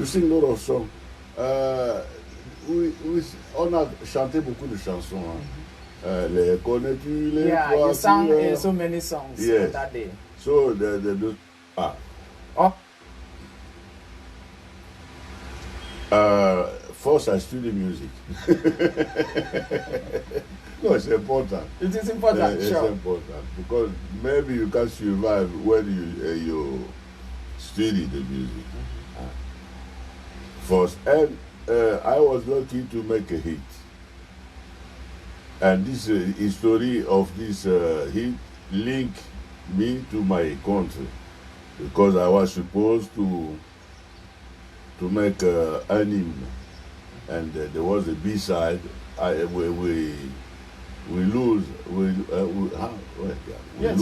to sing a lot of songs. On a chanté beaucoup de chansons. Hein. Les connais-tu, les Yeah, you sang so many songs yes. that day. So, first I study music. No, it's important. It is important, It's sure. important because maybe you can survive when you study the music. First, and I was lucky to make a hit. And this history of this hit linked me to my country because I was supposed to make an hymn, and there was a B-side. We lose. Yes,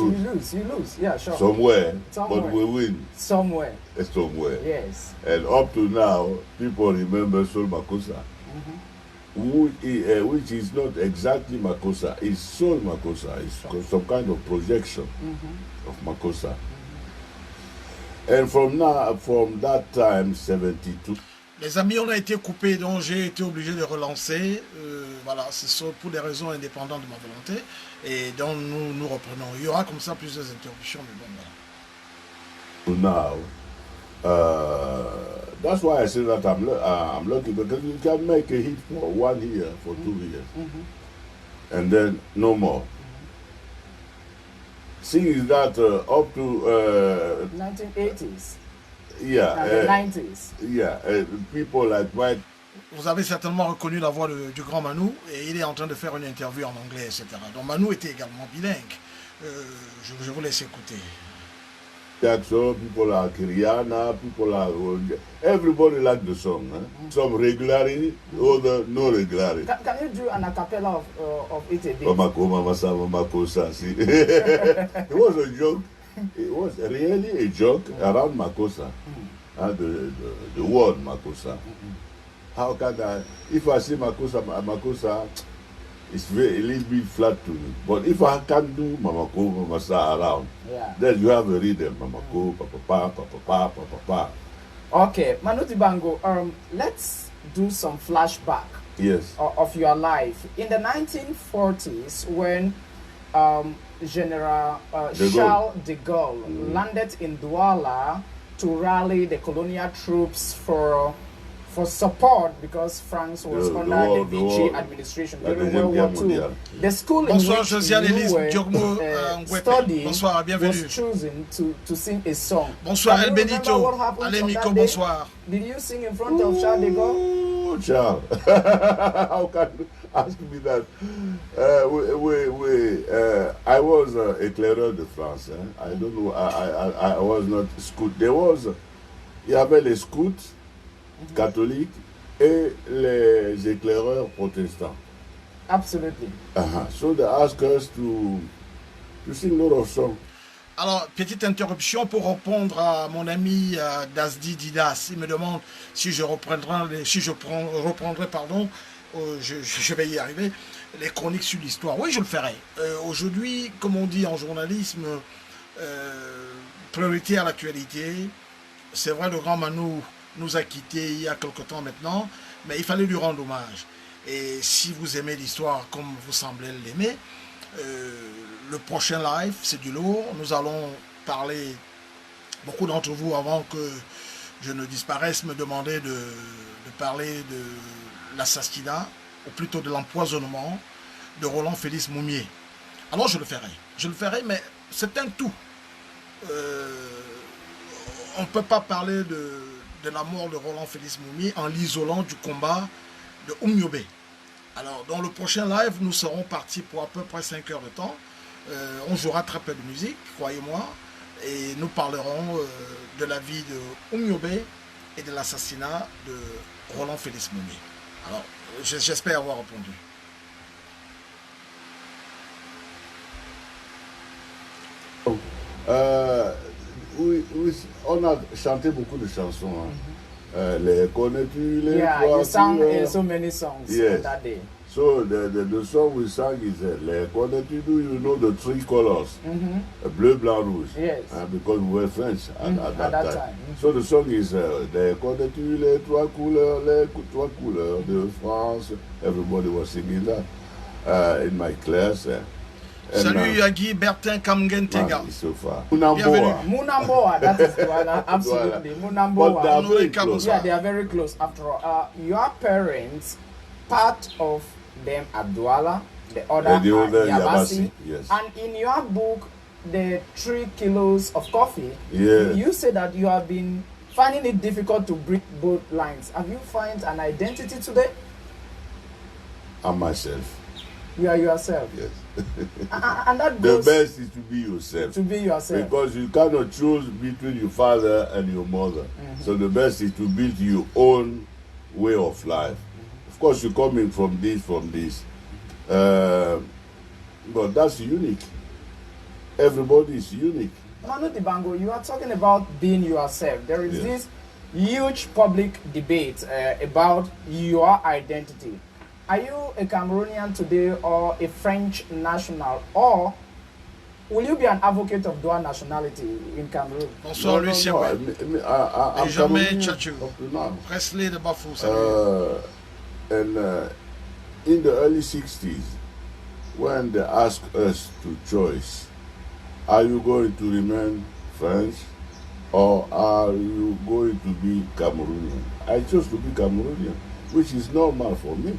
you lose. Yeah, sure. Somewhere, but we win. Somewhere. Yes. And up to now, people remember Sol Makossa, which is not exactly Makossa. It's Sol Makossa. It's some kind of projection of Makossa. And from that time, 72. Les amis, on a été coupé, donc j'ai été obligé de relancer. Voilà, c'est pour des raisons indépendantes de ma volonté. Et donc nous reprenons. Il y aura comme ça plusieurs interruptions, mais bon, voilà. Now, that's why I say that I'm lucky because you can make a hit for 1 year, for 2 years, and then no more. Seeing that up to 1980s. Yeah, the 90s. Yeah, people like White. Vous avez certainement reconnu la voix du grand Manu et il est en train de faire une interview en anglais, etc. Donc Manu était également bilingue. Je vous laisse écouter. Jackson, people like Rihanna, people like everybody like the song. Some regularly, other no regularly. Can you do an acapella of it a bit? It was a joke. It was really a joke around Makossa, the word Makossa. How can I, if I say Makossa, it's a little bit flat to me. But if I can do Mamako, Mamasa around, then you have a rhythm, Mamako, Papa. Okay, Manu Dibango, let's do some flashback of your life. In the 1940s, when General Charles de Gaulle landed in Douala to rally the colonial troops for support because France was under the Vichy administration during World War II. The school in which you were studying was chosen to sing a song. Bonsoir El Benito. Allez Miko, bonsoir. Did you sing in front of Charles de Gaulle? Oh, Charles. How can you ask me that? I was éclaireur de France. I don't know. I was not scout. Il y avait les scouts catholiques et les éclaireurs protestants. Absolutely. So they asked us to sing a lot of songs. Alors, petite interruption pour répondre à mon ami Dasdi Didas. Il me demande si je reprendrai, je vais y arriver, les chroniques sur l'histoire. Oui, je le ferai. Aujourd'hui, comme on dit en journalisme, priorité à l'actualité. C'est vrai, le grand Manu nous a quittés il y a quelque temps maintenant, mais il fallait lui rendre hommage. Et si vous aimez l'histoire comme vous semblez l'aimer, le prochain live, c'est du lourd. Nous allons parler, beaucoup d'entre vous, avant que je ne disparaisse, me demandaient de parler de l'assassinat, ou plutôt de l'empoisonnement de Roland Félix Moumié. Alors je le ferai, mais c'est un tout. On ne peut pas parler de la mort de Roland Félix Moumié en l'isolant du combat de Oumyobé. Alors, dans le prochain live, nous serons partis pour à peu près 5 heures de temps. On jouera très peu de musique, croyez-moi, et nous parlerons de la vie de Oumyobé et de l'assassinat de Roland Félix Moumié. Alors, j'espère avoir répondu. On a chanté beaucoup de chansons. Les connais-tu, les you sang so many songs that day. So the song we sang is Les Connais-tu, you know the three colors, bleu, blanc, rouge. Yes. Because we were French at that time. Mm-hmm. So the song is Les Connais-tu, les trois couleurs de France. Everybody was singing that in my class. Salut Yagi Bertin Kamgentega. So far. Munamboa, that is Douala, absolutely. Munamboa. But they are very close. Yeah, they are very close. After all, your parents, part of them are Douala, the other are Yabasi. Yes. And in your book, the 3 kilos of coffee, yes. you say that you have been finding it difficult to break both lines. Have you found an identity today? I'm myself. You are yourself. Yes. And that goes the best is to be yourself. To be yourself. Because you cannot choose between your father and your mother. So the best is to build your own way of life. Of course, you're coming from this. But that's unique. Everybody is unique. Manu Dibango, you are talking about being yourself. There is this huge public debate about your identity. Are you a Cameroonian today or a French national, or will you be an advocate of dual nationality in Cameroon? Bonsoir, Lucien. Benjamin Tchatchou. Presley de Bafou. And in the early 60s, when they asked us to choose, are you going to remain French or are you going to be Cameroonian? I chose to be Cameroonian, which is normal for me.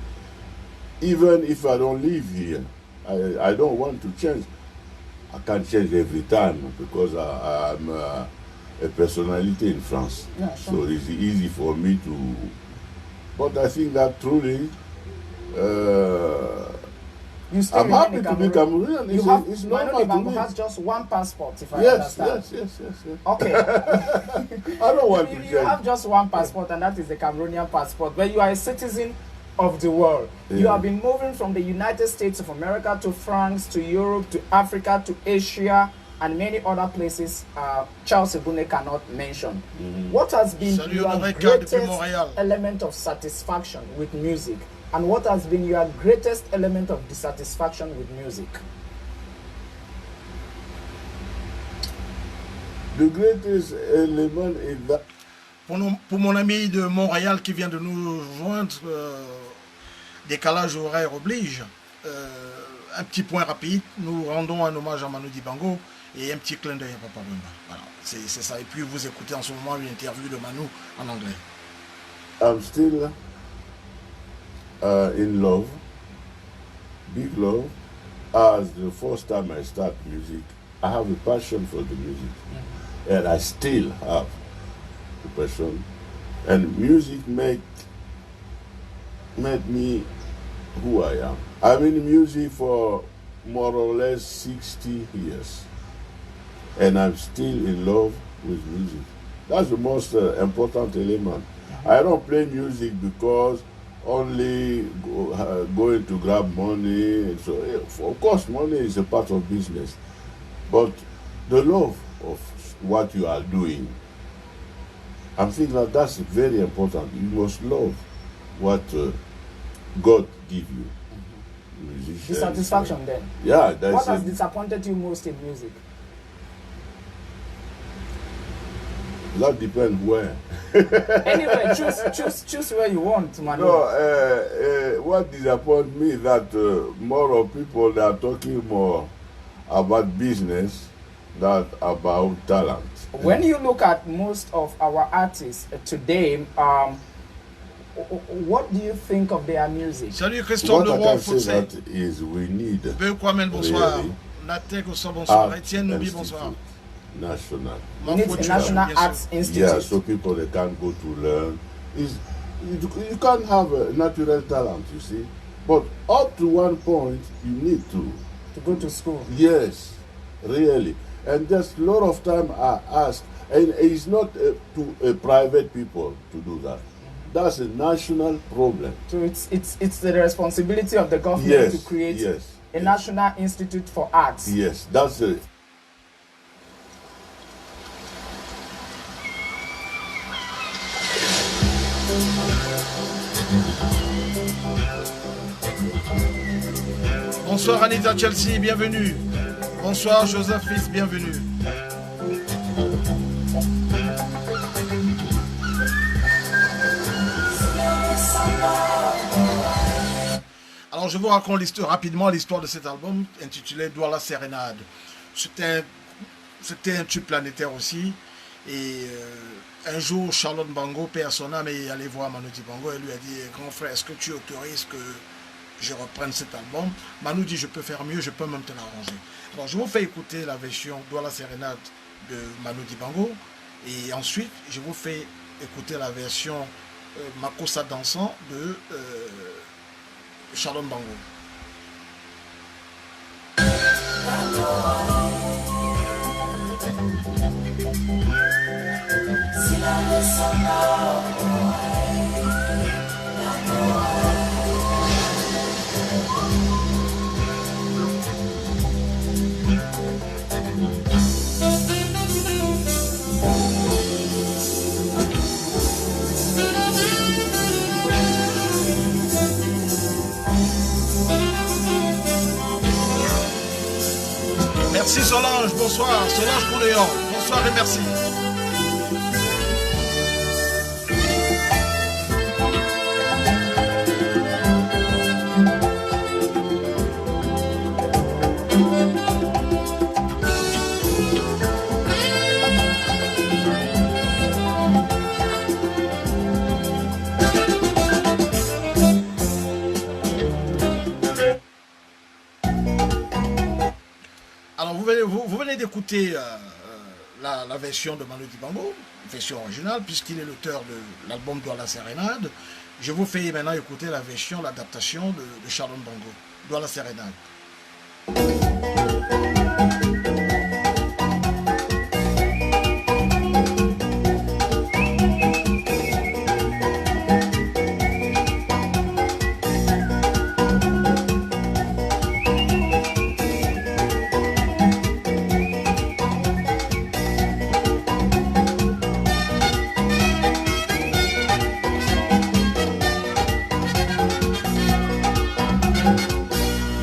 Even if I don't live here, I don't want to change. I can't change every time because I'm a personality in France. Yeah, sure. So it's easy for me to... But I think that truly, I'm happy to be Cameroonian. It's normal to me. Has just one passport, if I understand. Yes. Okay. I don't want to change. You have just one passport, and that is the Cameroonian passport. But you are a citizen of the world. You have been moving from the United States of America to France, to Europe, to Africa, to Asia, and many other places Charles Ebune cannot mention. What has been your greatest element of satisfaction with music? And what has been your greatest element of dissatisfaction with music? The greatest element is that... Pour mon ami de Montréal qui vient de nous joindre, décalage horaire oblige, un petit point rapide, nous rendons un hommage à Manu Dibango et un petit clin d'œil à Papa Wemba. Voilà, c'est ça. Et puis vous écoutez en ce moment une interview de Manu en anglais. I'm still in love, big love. As the first time I start music, I have a passion for the music. And I still have the passion. And music made me who I am. I'm in music for more or less 60 years. And I'm still in love with music. That's the most important element. I don't play music because only going to grab money. So, of course, money is a part of business. But the love of what you are doing, I'm thinking that that's very important. You must love what God give you. Musicians, Dissatisfaction then? Yeah. That's what has disappointed you most in music? That depends where. Anyway, choose where you want, Manu. No, what disappoints me is that more of people that are talking more about business than about talent. When you look at most of our artists today, what do you think of their music? Salut Christophe de Rouen, Fossé. That is we need. Bonsoir. Natek bonsoir. Etienne Nobi, bonsoir. National. We need a National Arts Institute. Yeah, so people they can't go to learn. You can't have a natural talent, you see. But up to one point, you need to go to school. Yes, really. And there's a lot of time I ask, and it's not to private people to do that. That's a national problem. So it's the responsibility of the government to create a National Institute for Arts. Yes, that's it. Bonsoir Anita Chelsea, bienvenue. Bonsoir Joseph Fils, bienvenue. Alors je vous raconte rapidement l'histoire de cet album intitulé Douala Sérénade. C'était un tube planétaire aussi. Et un jour, Charlotte Bango, paix à son âme, est allé voir Manu Dibango et lui a dit « Grand frère, est-ce que tu autorises que je reprenne cet album ?» Manu dit « Je peux faire mieux, je peux même te l'arranger. » Alors je vous fais écouter la version Douala Sérénade de Manu Dibango. Et ensuite, je vous fais écouter la version Makossa dansant de Charlotte Bango. Merci Solange, bonsoir. Solange Pouléon, bonsoir et merci. Vous venez d'écouter la version de Manu Dibango, version originale, puisqu'il est l'auteur de l'album Douala Sérénade. Je vous fais maintenant écouter la version, l'adaptation de Charlotte Bango, Douala Sérénade.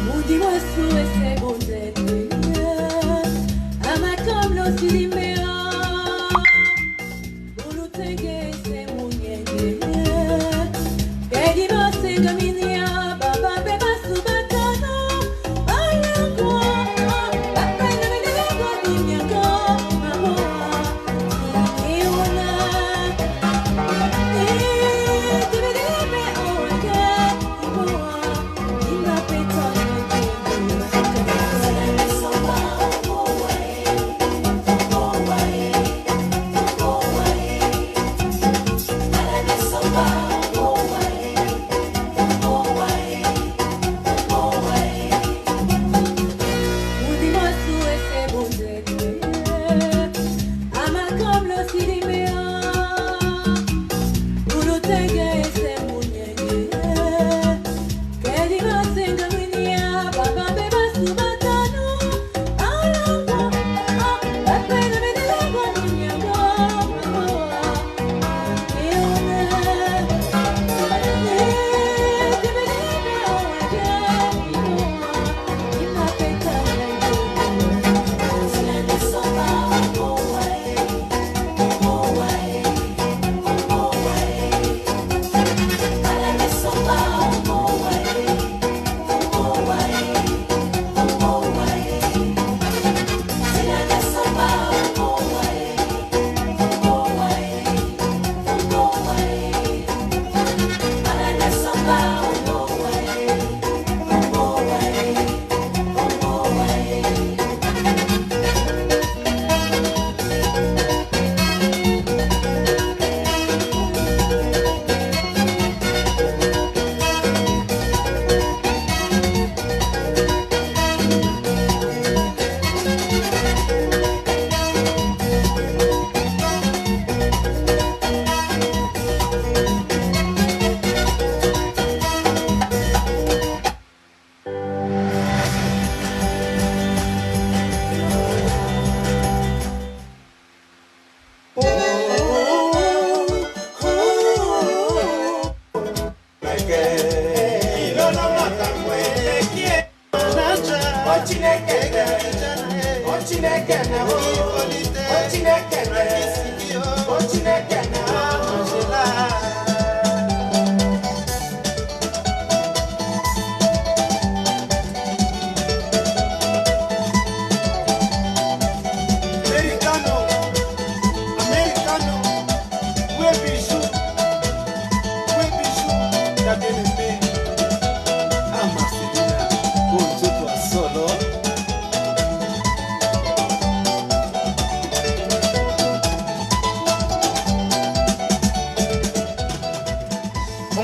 Mudi wasu ese bonde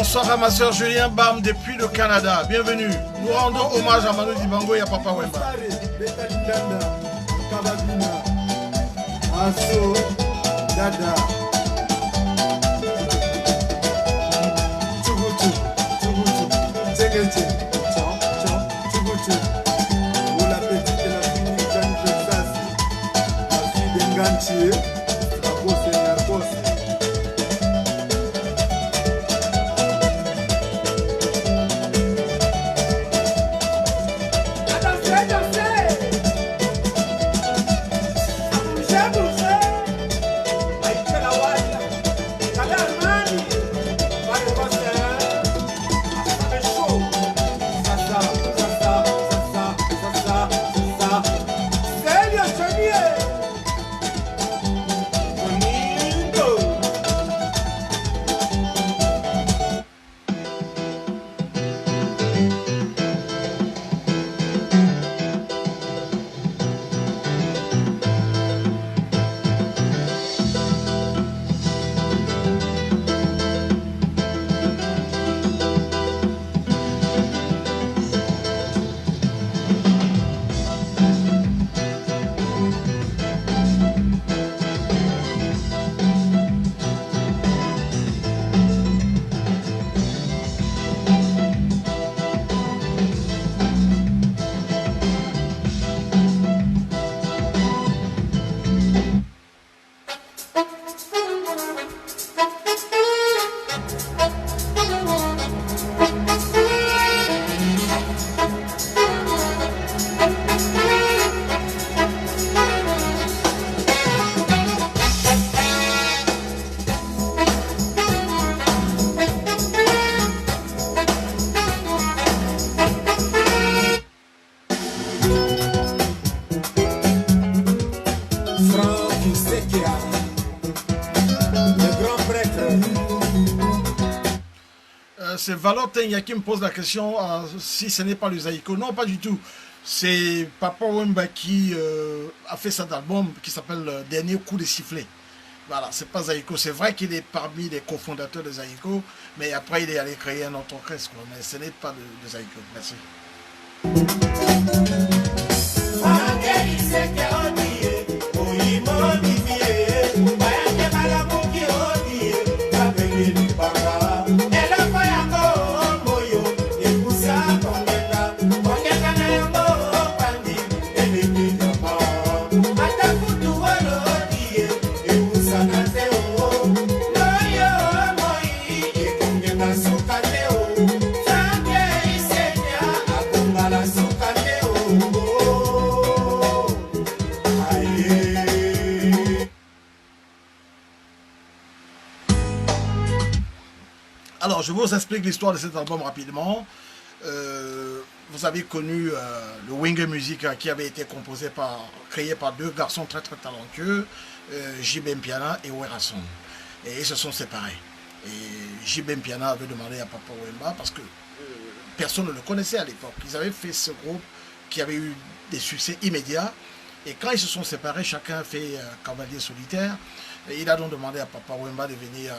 Bonsoir à ma soeur Julien Bam depuis le Canada. Bienvenue. Nous rendons hommage à Manu Dibango et à Papa Wemba. C'est Valentin qui me pose la question si ce n'est pas le Zaïko. Non, pas du tout. C'est Papa Wemba qui a fait cet album qui s'appelle Dernier coup de sifflet. Voilà, c'est pas Zaïko. C'est vrai qu'il est parmi les cofondateurs de Zaïko, mais après il est allé créer un autre orchestre. Mais ce n'est pas de Zaïko. Merci. Alors, je vous explique l'histoire de cet album rapidement. Vous avez connu le Winger Music qui avait été créé par deux garçons très très talentueux, J.B. Mpiana et Werason. Et ils se sont séparés. Et J.B. Mpiana avait demandé à Papa Wemba, parce que personne ne le connaissait à l'époque. Ils avaient fait ce groupe qui avait eu des succès immédiats. Et quand ils se sont séparés, chacun a fait Cavalier Solitaire. Et il a donc demandé à Papa Wemba de venir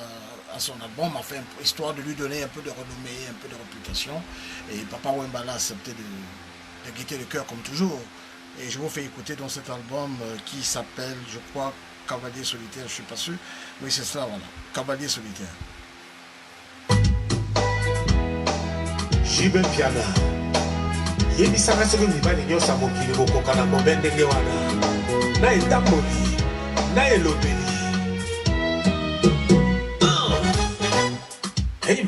à son album, enfin, histoire de lui donner un peu de renommée, un peu de réputation. Et Papa Wemba l'a accepté de guetter le cœur comme toujours. Et je vous fais écouter dans cet album qui s'appelle, je crois, Cavalier Solitaire, je ne suis pas sûr. Mais c'est ça, voilà, Cavalier Solitaire. J.B. Mpiana. Yebisanga soki mibali nyonso ya mokili bokoka na mobe ndenge wana na etamboli na elobeli. Amen.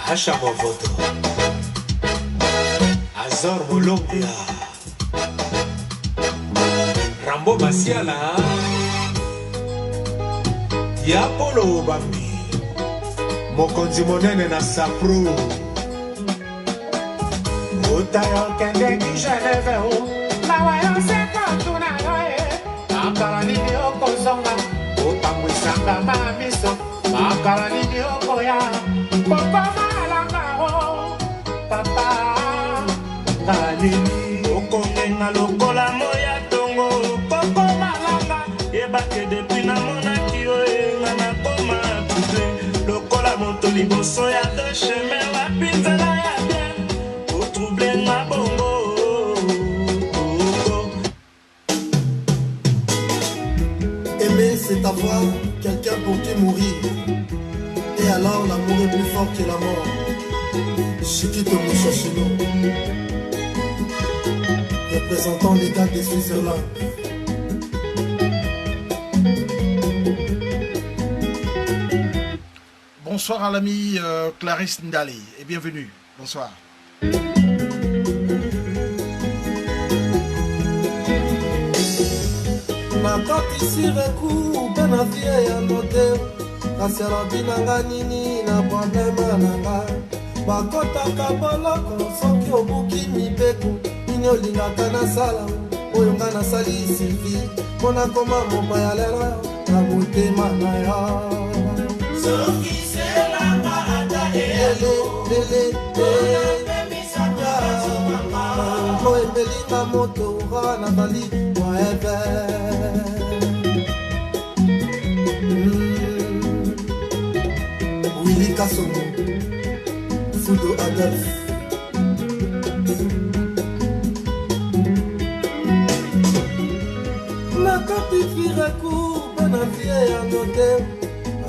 Asha Movoto Azor Molombia Rambo Masiala Yapolo Bambi Mokonzi monene na Sapro Utayo kende ki Geneve o Mawayo seko tuna yoe Makala nini okozonga Otambwisanga mamiso Makala nini okoya Koko malanga o Papa Ngalini Okongenga lokola moya tongo Koko malanga que depuis na monaki oyenga na koma troublé lokola moto liboso ya deux chemins wapinzela ya bien pour troubler ma bongo. Aimer c'est avoir quelqu'un pour qui mourir. Et alors l'amour est plus fort que la mort. Chiquito Mouchachino, représentant les gars de Switzerland. Bonsoir à l'ami Clarisse Ndali et bienvenue. Bonsoir. nakotisi reku mpe na vie ya noter kasi alobi nanga nini na probleme nanga bakotaka boloko soki obuki mibeko nini olingaka nasala oyo nga nasali sivi mpo nakoma mopaya lelo na motema na yo soki selanga ata mo epelinga moto ra natali moeve Willy Kassomo Fudo Adolphe nakati fireku mpe na vie ya note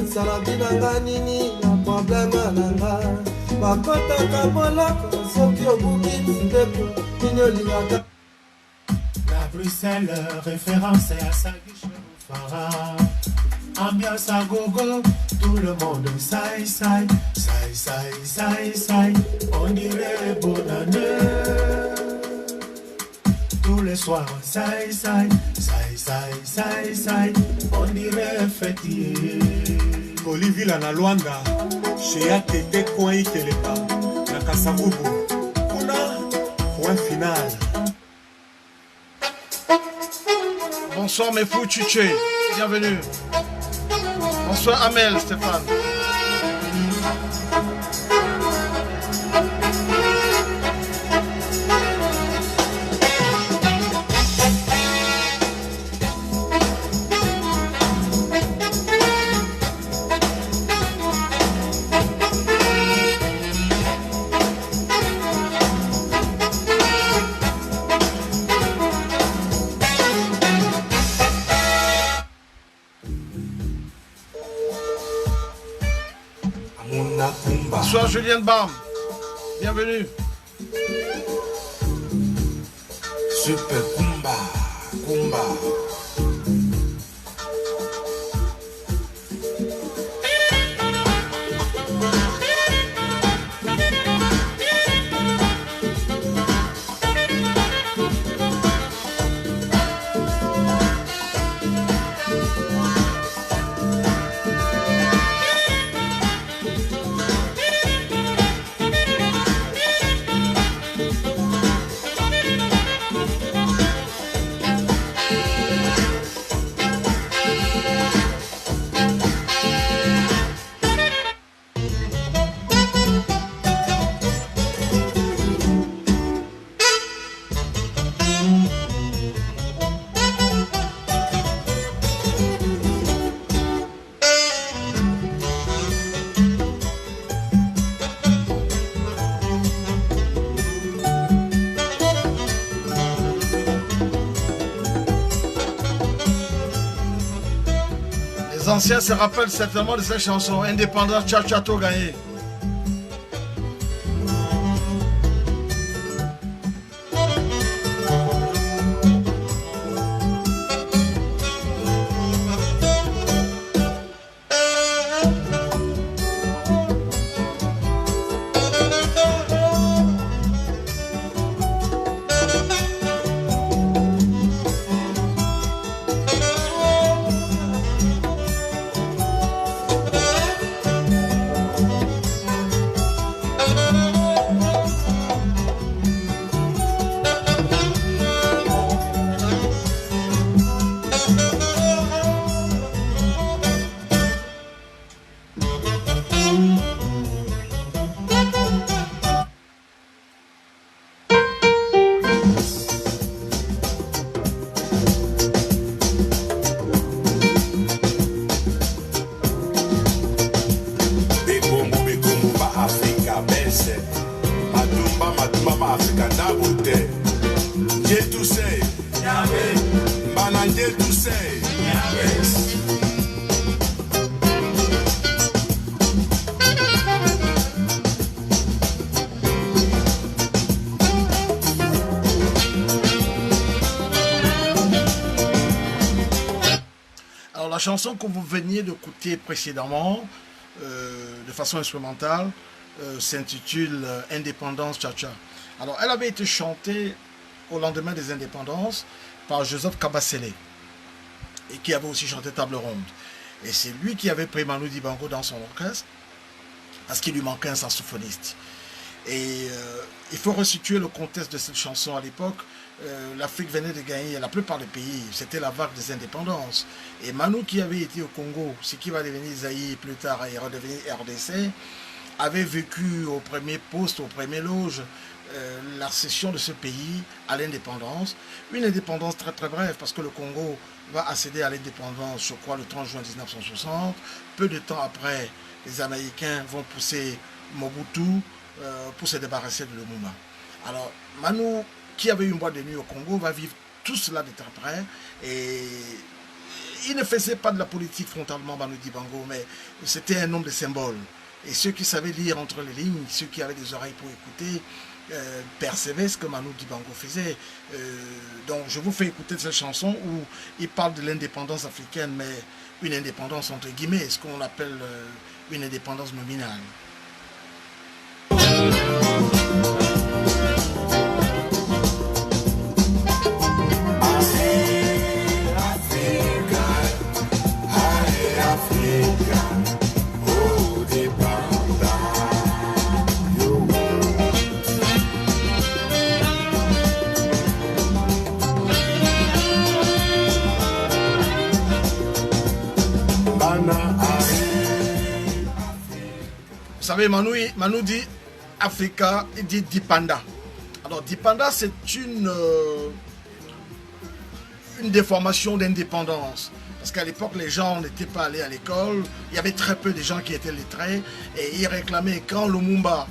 asalabi nanga nini na probleme nanga bakotaka boloko soki obuki mibeko nini olingaka La Bruxelles, référence à Saguiche Fara. Ambiance à gogo, tout le monde saï saï, saï saï saï saï. On dirait bonne année. Tous les soirs, saï saï, saï saï saï saï. On dirait fêtier. Olivier na Luanda, chez Atete Coin Ikeleka, na Kasavubu. Kuna, point final. Bonsoir mes fous Tchutché, bienvenue. Bonsoir Amel Stéphane. Bonsoir Julien Bam, bienvenue. Super Kumba, Kumba. Les anciens se rappellent certainement de cette chanson Indépendant Tchachato gagné. say? Yes. Alors la chanson que vous veniez d'écouter précédemment, de façon instrumentale, s'intitule Indépendance Cha-Cha. Alors elle avait été chantée au lendemain des indépendances par Joseph Kabasele, et qui avait aussi chanté Table Ronde. Et c'est lui qui avait pris Manu Dibango dans son orchestre, parce qu'il lui manquait un saxophoniste. Et il faut resituer le contexte de cette chanson à l'époque. L'Afrique venait de gagner la plupart des pays, c'était la vague des indépendances. Et Manu, qui avait été au Congo, ce qui va devenir Zaïre plus tard et redevenir RDC, avait vécu au premier poste, au premier loge, la cession de ce pays à l'indépendance. Une indépendance très très brève, parce que le Congo va accéder à l'indépendance, je crois, le 30 juin 1960. Peu de temps après, les Américains vont pousser Mobutu pour se débarrasser de Lumumba. Alors, Manu, qui avait une boîte de nuit au Congo, va vivre tout cela de très près. Et il ne faisait pas de la politique frontalement, Manu Dibango, mais c'était un homme de symbole. Et ceux qui savaient lire entre les lignes, ceux qui avaient des oreilles pour écouter, percevaient ce que Manu Dibango faisait. Donc je vous fais écouter cette chanson où il parle de l'indépendance africaine, mais une indépendance entre guillemets, ce qu'on appelle une indépendance nominale. Vous savez, Manu dit Africa, il dit Dipanda. Alors Dipanda, c'est une déformation d'indépendance. Parce qu'à l'époque, les gens n'étaient pas allés à l'école. Il y avait très peu de gens qui étaient lettrés. Et ils réclamaient, quand Lumumba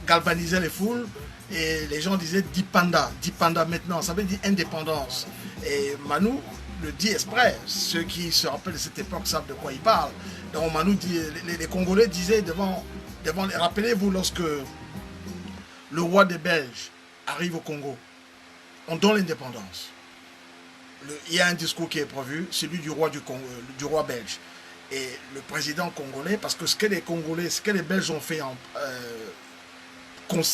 galvanisait les foules, et les gens disaient Dipanda, Dipanda maintenant, ça veut dire indépendance. Et Manu le dit exprès. Ceux qui se rappellent de cette époque savent de quoi il parle. Donc Manu dit, les Congolais disaient devant rappelez-vous lorsque le roi des Belges arrive au Congo, on donne l'indépendance. Il y a un discours qui est prévu, celui du roi belge. Et le président congolais, parce que ce que les Congolais, ce que les Belges ont fait,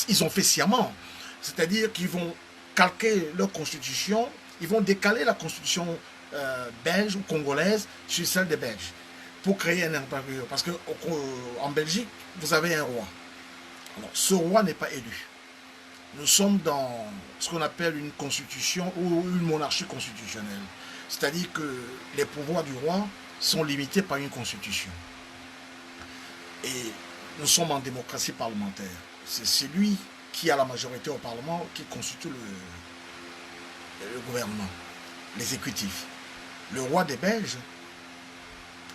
ils ont fait sciemment. C'est-à-dire qu'ils vont calquer leur constitution, ils vont décaler la constitution belge ou congolaise sur celle des Belges pour créer un impérium. Parce qu'en Belgique, vous avez un roi. Alors, ce roi n'est pas élu. Nous sommes dans ce qu'on appelle une constitution ou une monarchie constitutionnelle. C'est-à-dire que les pouvoirs du roi sont limités par une constitution. Et nous sommes en démocratie parlementaire. C'est celui qui a la majorité au Parlement qui constitue le gouvernement, l'exécutif. Le roi des Belges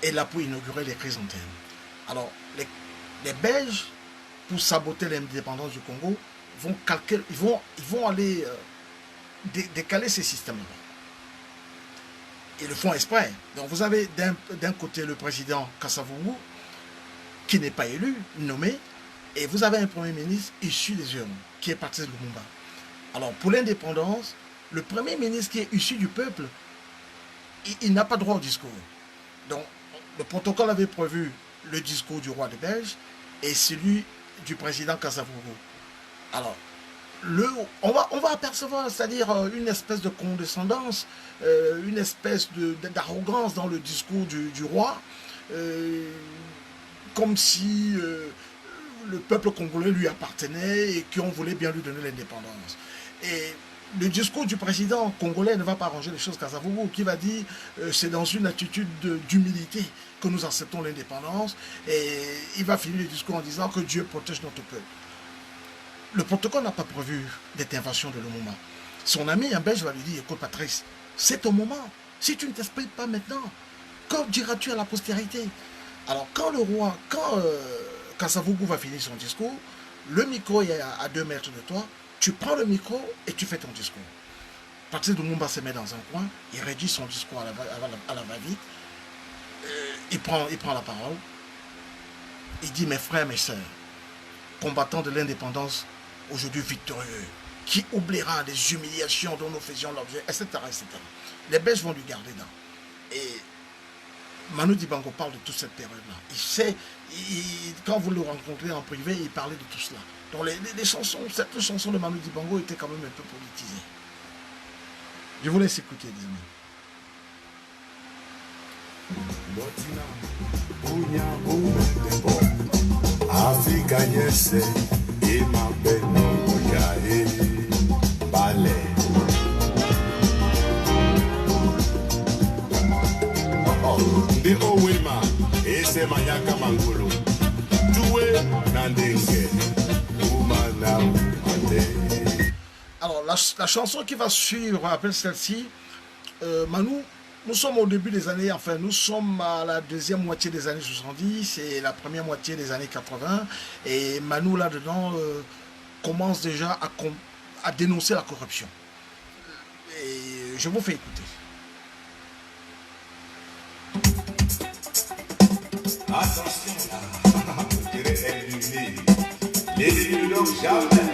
est là pour inaugurer les chrysanthèmes. Alors, les Belges, pour saboter l'indépendance du Congo, ils vont aller décaler ces systèmes-là. Ils le font exprès. Donc vous avez d'un côté le président Kasavubu, qui n'est pas élu, nommé, et vous avez un premier ministre issu des urnes, qui est Patrice Lumumba. Alors pour l'indépendance, le premier ministre qui est issu du peuple, il n'a pas droit au discours. Donc le protocole avait prévu le discours du roi des Belges et celui du président Kasavubu. Alors, on va apercevoir, c'est-à-dire une espèce de condescendance, une espèce d'arrogance dans le discours du roi, comme si le peuple congolais lui appartenait et qu'on voulait bien lui donner l'indépendance. Et le discours du président congolais ne va pas arranger les choses Kasavubu, qui va dire c'est dans une attitude d'humilité que nous acceptons l'indépendance, et il va finir le discours en disant que Dieu protège notre peuple. Le protocole n'a pas prévu d'intervention de Lumumba. Son ami, un Belge, va lui dire, écoute Patrice, c'est ton moment. Si tu ne t'exprimes pas maintenant, quand diras-tu à la postérité? Alors quand Kasavubu va finir son discours, le micro est à 2 mètres de toi, tu prends le micro et tu fais ton discours. Patrice Lumumba se met dans un coin, il rédige son discours à la va-vite, il prend la parole, il dit: mes frères, mes sœurs, combattants de l'indépendance, aujourd'hui victorieux, qui oubliera les humiliations dont nous faisions l'objet, etc., etc. Les Belges vont lui garder là. Et Manu Dibango parle de toute cette période-là. Il sait, quand vous le rencontrez en privé, il parlait de tout cela. Donc les chansons, certaines chansons de Manu Dibango étaient quand même un peu politisées. Je vous laisse écouter, Alors, la chanson qui va suivre appelle celle-ci, Manu, nous sommes au début des années, enfin, nous sommes à la deuxième moitié des années 70 et la première moitié des années 80. Et Manu, là-dedans, commence déjà à dénoncer la corruption. Et je vous fais écouter. Attention là, je dirais éliminé. Les donc jamais.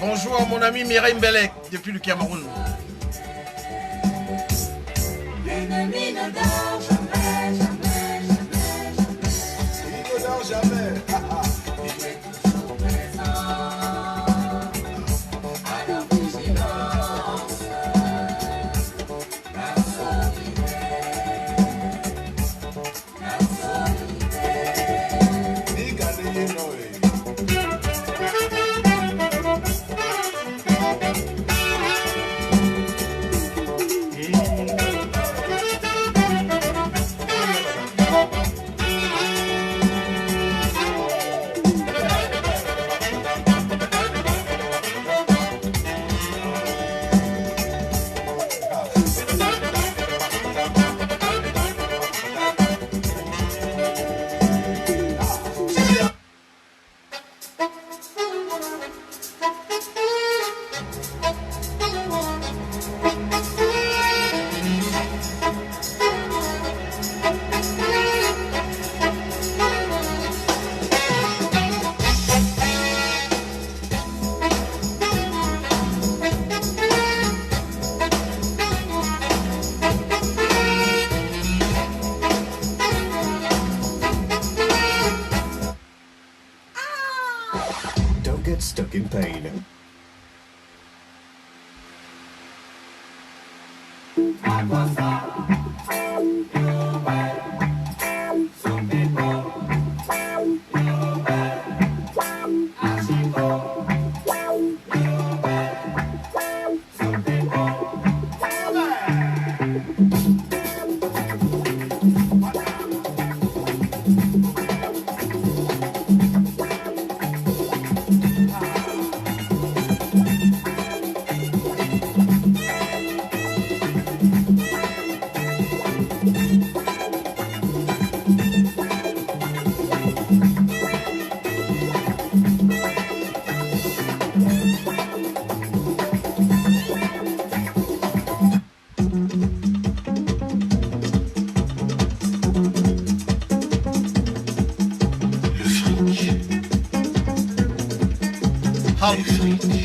Bonjour à mon ami Mireille Mbelek depuis le Cameroun. L'ennemi ne dort jamais, jamais, jamais. Il ne dort jamais. Il est toujours présent. À la vigilance. La solidarité. La solidarité. Ni gagner Noé. Stuck in pain.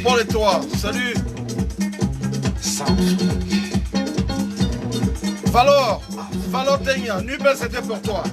Paul et toi, salut. Valor Tenya, Nubel c'était pour toi.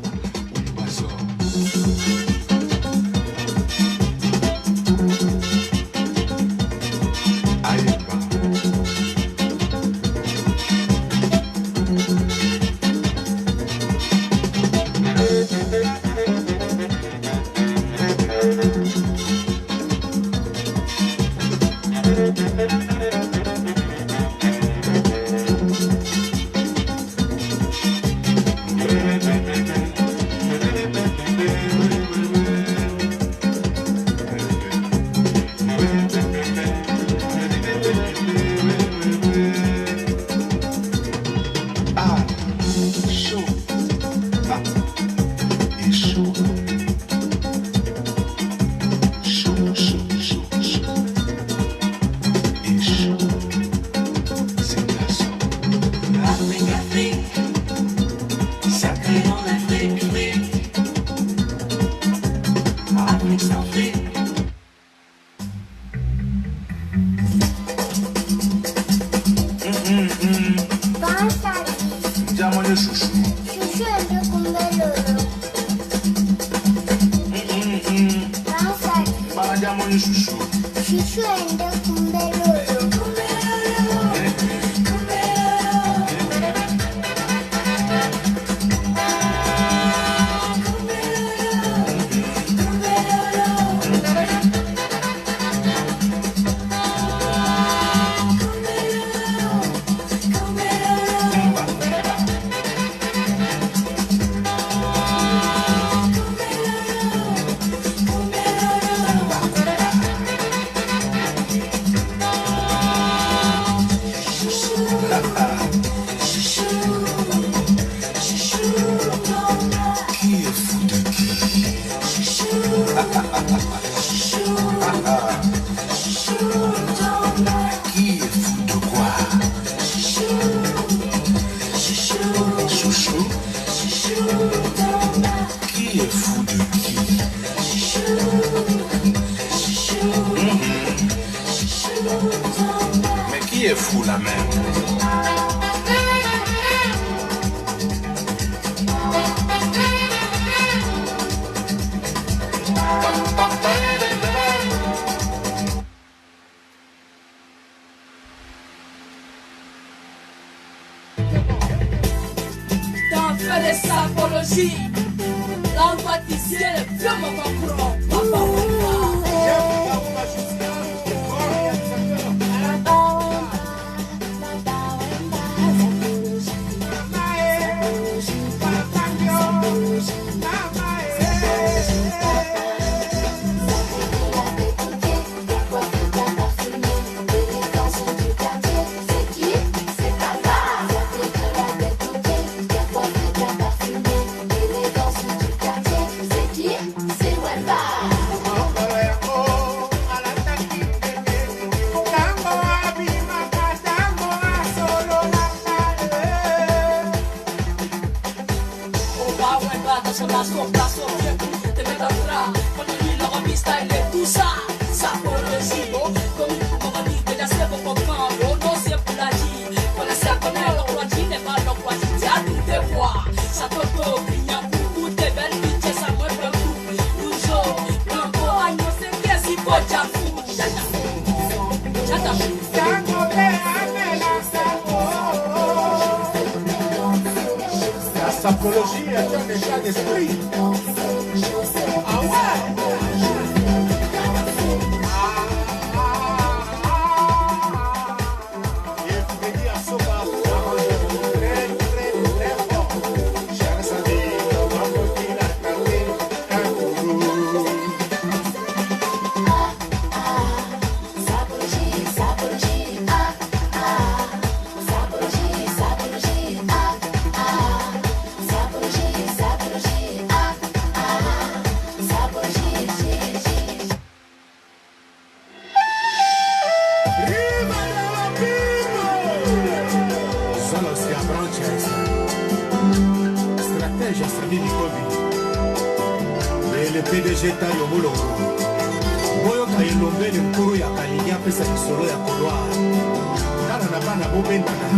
bana bobendana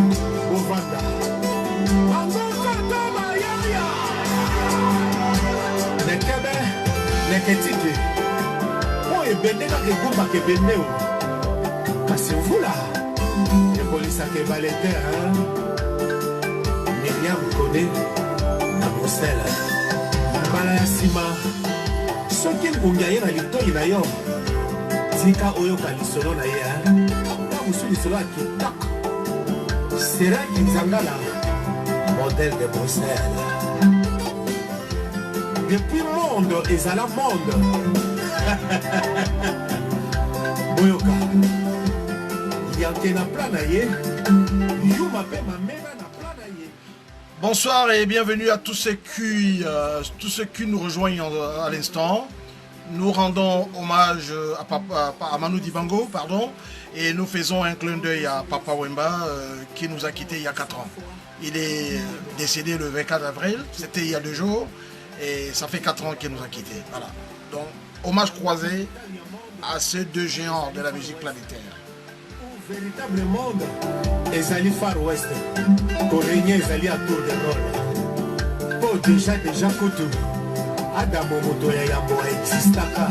bovanda angokoto bayaya nekebe neketike oyo ebende kaka egumbaka ebende o kasi mvula ekolisaka ebale te Miriam Kone na Bruxelles mbala ya nsima soki ngungi aye na litoi na yo tika oyoka lisolo na ye ta mosu lisolo ya kitoko seraki nzangala modèle de Bruxelles depuis monde ezala monde boyoka yanke na plan na ye yuma mpe mamena na plan na ye. Bonsoir et bienvenue à tous ceux qui nous rejoignent à l'instant. Nous rendons hommage à Manu Dibango, pardon, et nous faisons un clin d'œil à Papa Wemba qui nous a quittés il y a 4 ans. Il est décédé le 24 avril, c'était il y a 2 jours, et ça fait 4 ans qu'il nous a quittés. Voilà. Donc, hommage croisé à ces 2 géants de la musique planétaire. Véritable monde, ezali Far West, Corégné ezali à Tour de Rôle. Po déjà kutu, Adamo moto ya yambo existaka.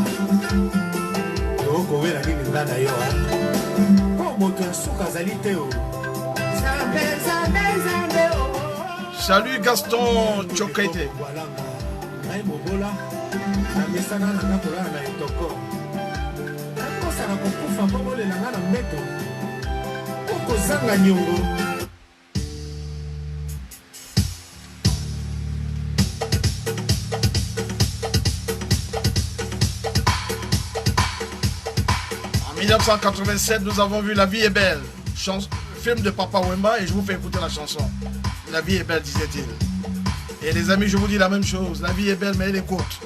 Toko wela nini ndana yo po moto ya suka zali te o. Salut Gaston Chokete. Ngai mobola, na mesana na nakola na etoko. Nakosa na kokufa mbobole na ngana mbeto. Kozanga nyongo. En 1987, nous avons vu La vie est belle, film de Papa Wemba, et je vous fais écouter la chanson. La vie est belle, disait-il. Et les amis, je vous dis la même chose. La vie est belle, mais elle est courte.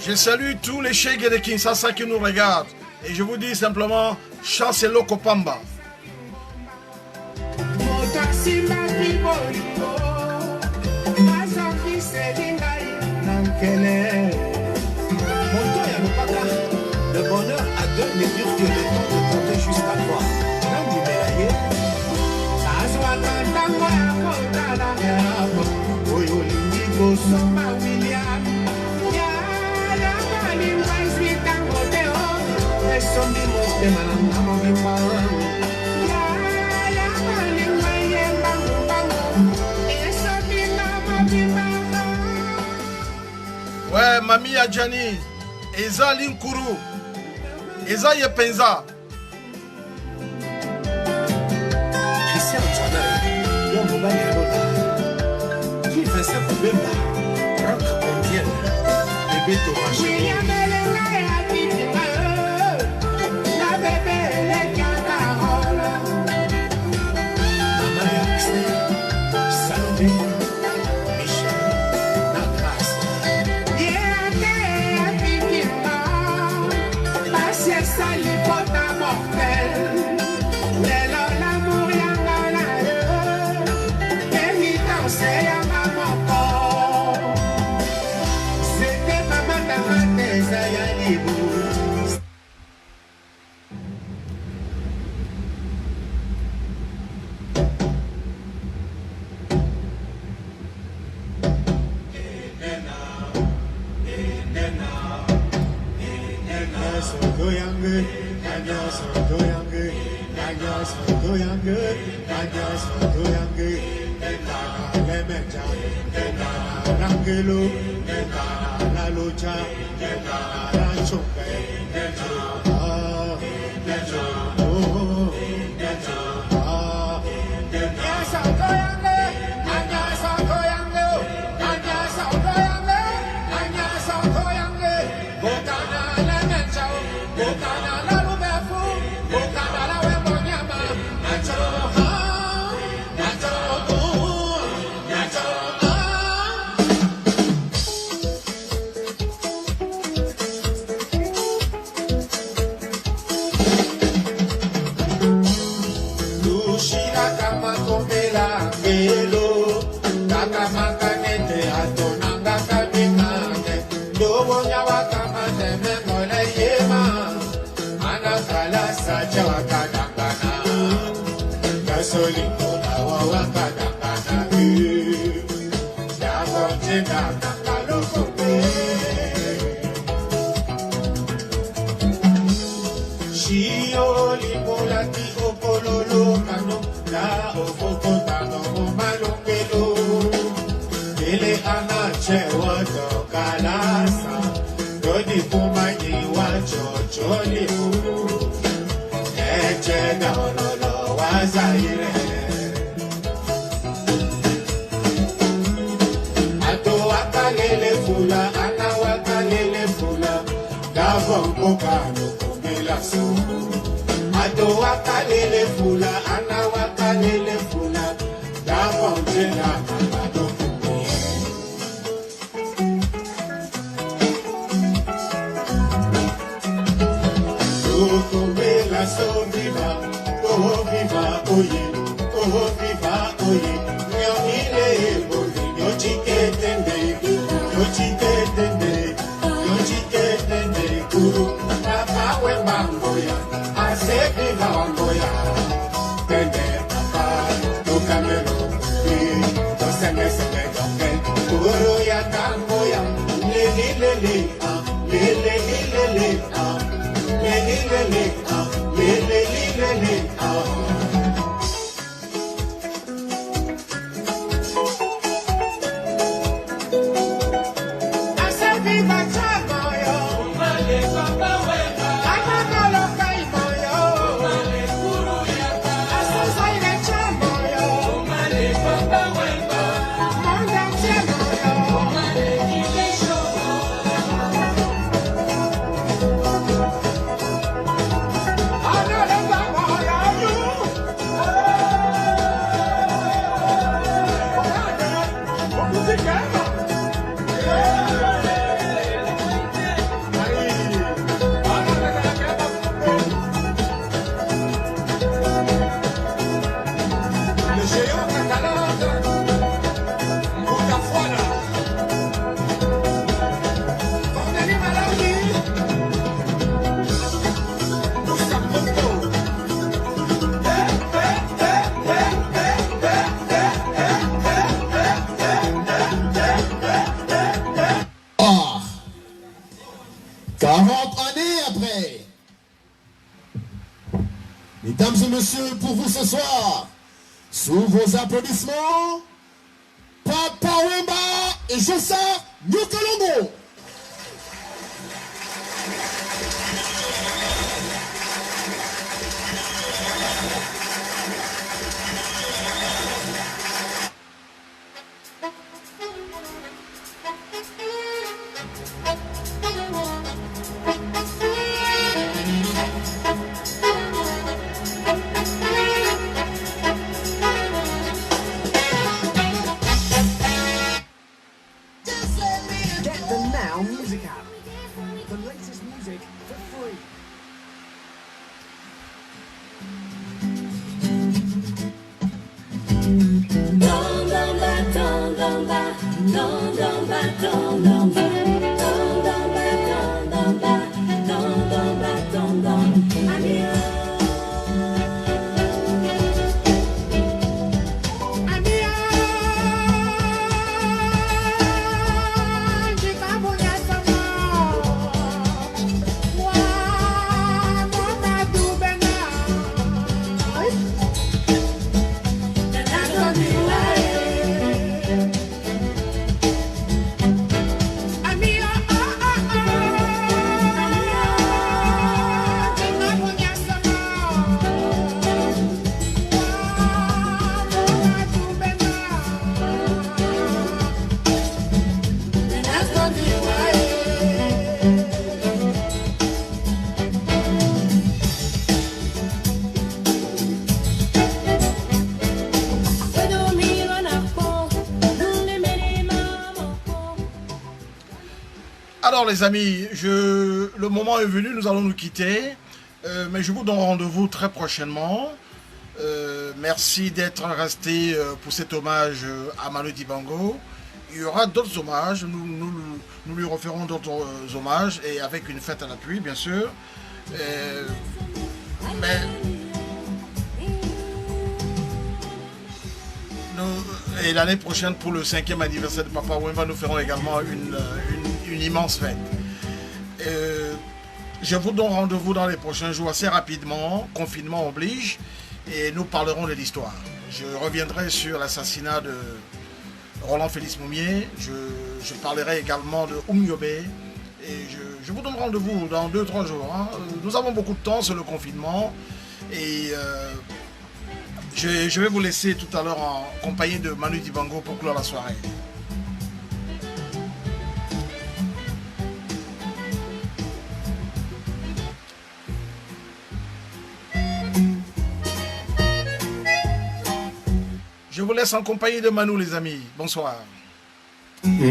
Je salue tous les Cheikh de Kinshasa qui nous regardent. Et je vous dis simplement, chasse Loko Pamba. Le bonheur à 2 ne dure que le temps de compter jusqu'à 3. Ouais, Mami Adjani, Eza Linkuru, Eza Yepenza. Christian Tchana, Yon Boba Yalola, qui fait ça pour Bemba, Rock Mondial, Bébé Torache. Michel Nacras. C'était maman Tamate Zayanibu. Mesdames et messieurs, pour vous ce soir, sous vos applaudissements, Papa Wemba et Jossa Nyokalongo. Alors les amis, le moment est venu, nous allons nous quitter, mais je vous donne rendez-vous très prochainement. Merci d'être resté pour cet hommage à Manu Dibango. Il y aura d'autres hommages, nous lui referons d'autres hommages et avec une fête à l'appui bien sûr. Et l'année prochaine pour le 5e anniversaire de Papa Wemba, nous ferons également une immense fête. Je vous donne rendez-vous dans les prochains jours assez rapidement, confinement oblige, et nous parlerons de l'histoire. Je reviendrai sur l'assassinat de Roland Félix Moumié, je parlerai également de Oumyobe, et je vous donne rendez-vous dans 2-3 jours. Hein. Nous avons beaucoup de temps sur le confinement, et je vais vous laisser tout à l'heure en compagnie de Manu Dibango pour clore la soirée. Je vous laisse en compagnie de Manu, les amis. Bonsoir. Elle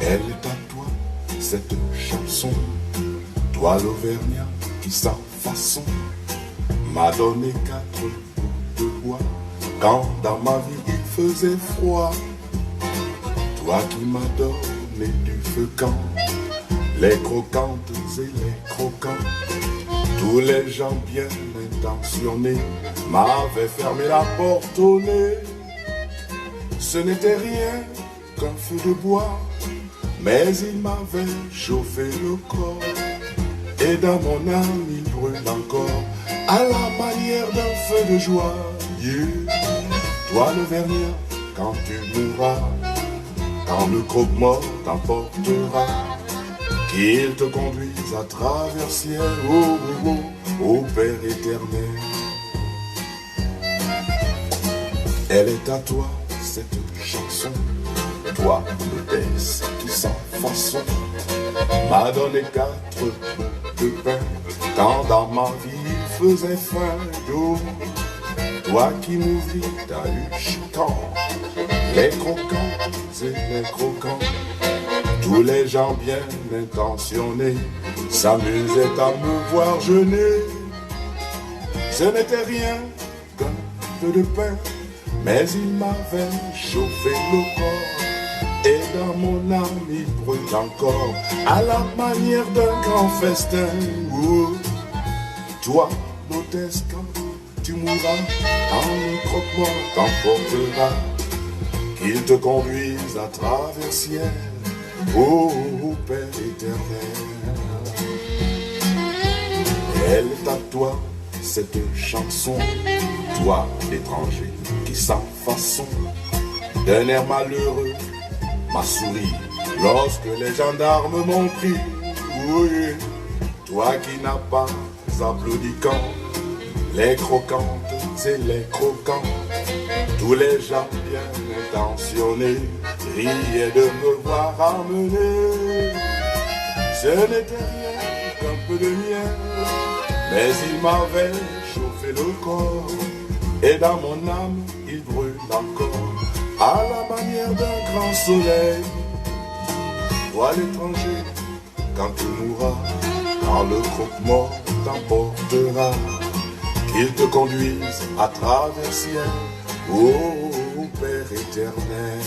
est à toi, cette chanson. Toi, l'Auvergnat, qui sans façon m'a donné 4 bouts de bois quand dans ma vie il faisait froid. Toi qui m'as donné du feu quand les croquantes et les croquants, tous les gens bien intentionnés m'avaient fermé la porte au nez. Ce n'était rien qu'un feu de bois, mais il m'avait chauffé le corps. Et dans mon âme il brûle encore, à la manière d'un feu de joie. Yeah. Toi l'Auvergnat, quand tu mourras, quand le croque-mort t'emportera, qu'il te conduise à travers ciel, oh, oh, oh, ô Père éternel. Elle est à toi, cette chanson, toi, l'hôtesse qui sans façon m'a donné 4 bouts de pain quand dans ma vie il faisait faim. Oh, toi qui m'ouvris ta huche quand les croquants et les croquants, tous les gens bien intentionnés s'amusaient à me voir jeûner. Ce n'était rien qu'un peu de pain, mais il m'avait chauffé le corps. Et dans mon âme il brûle encore, à la manière d'un grand festin. Oh, toi, l'hôtesse, quand tu mourras, quand le croque-mort t'emportera, qu'il te conduise à travers ciel, ô Père éternel. Elle est à toi, cette chanson, toi l'étranger qui sans façon, d'un air malheureux m'a souri lorsque les gendarmes m'ont pris. Oui, toi qui n'as pas applaudi quand les croquantes et les croquants, tous les gens bien intentionnés riaient de me voir amener. Ce n'était rien qu'un peu de miel, mais il m'avait chauffé le corps. Et dans mon âme il brûle encore, à la manière d'un grand soleil. Toi l'étranger, quand tu mourras, quand le croque-mort t'emportera, qu'il te conduise à travers ciel, ô Père éternel.